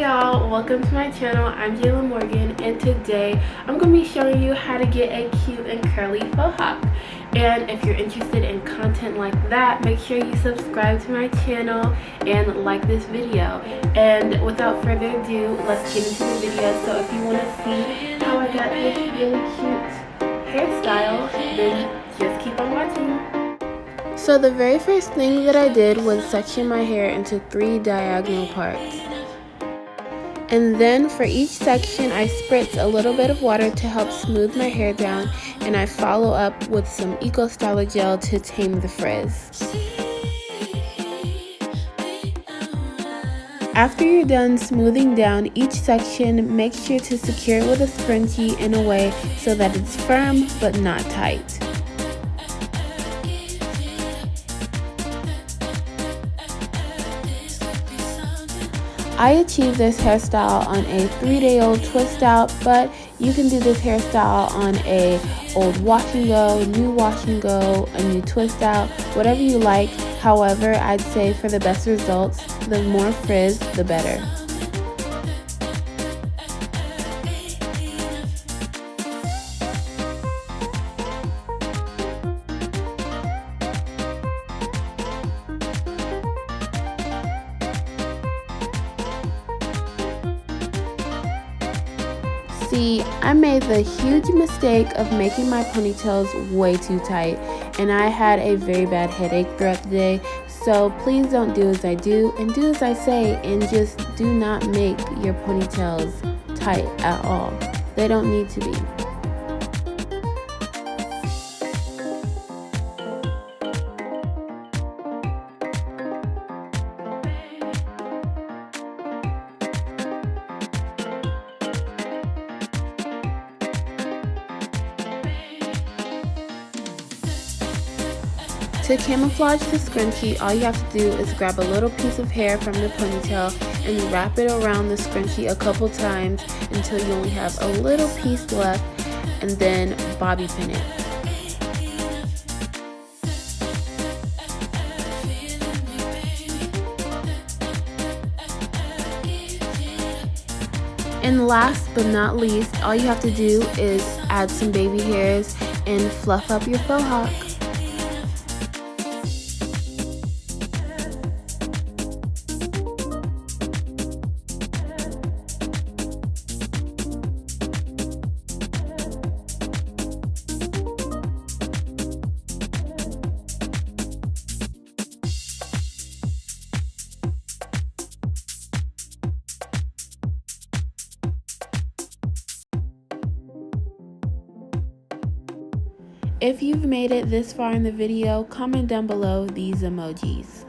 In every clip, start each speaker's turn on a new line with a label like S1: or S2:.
S1: y'all, welcome to my channel. I'm Jayla Morgan, and today I'm going to be showing you how to get a cute and curly faux hawk. And if you're interested in content like that, make sure you subscribe to my channel and like this video. And without further ado, let's get into the video. So if you want to see how I got this really cute hairstyle, then just keep on watching. So the very first thing that I did was section my hair into 3 diagonal parts. And then for each section I spritz a little bit of water to help smooth my hair down, and I follow up with some Eco Styler gel to tame the frizz. After you're done smoothing down each section, make sure to secure it with a scrunchie in a way so that it's firm but not tight. I achieved this hairstyle on a 3-day-old twist out, but you can do this hairstyle on a old wash and go, new wash and go, a new twist out, whatever you like. However, I'd say for the best results, the more frizz, the better. See, I made the huge mistake of making my ponytails way too tight, and I had a very bad headache throughout the day. So please don't do as I do, and do as I say, and just do not make your ponytails tight at all. They don't need to be. To camouflage the scrunchie, all you have to do is grab a little piece of hair from the ponytail and wrap it around the scrunchie a couple times until you only have a little piece left, and then bobby pin it. And last but not least, all you have to do is add some baby hairs and fluff up your faux hawk. If you've made it this far in the video, comment down below these emojis.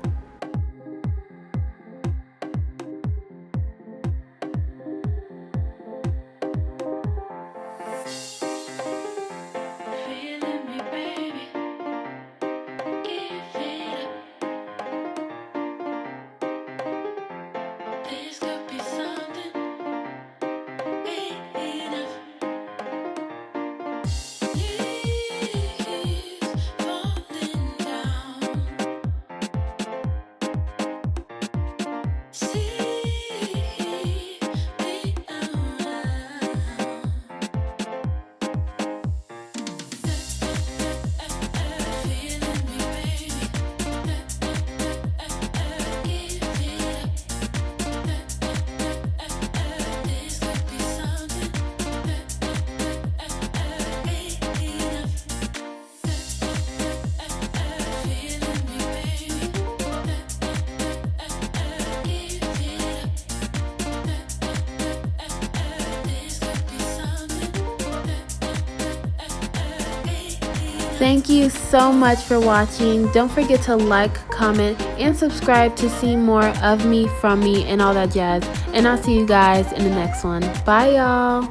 S1: Thank you so much for watching. Don't forget to like, comment, and subscribe to see more of me, from me, and all that jazz. And I'll see you guys in the next one. Bye, y'all.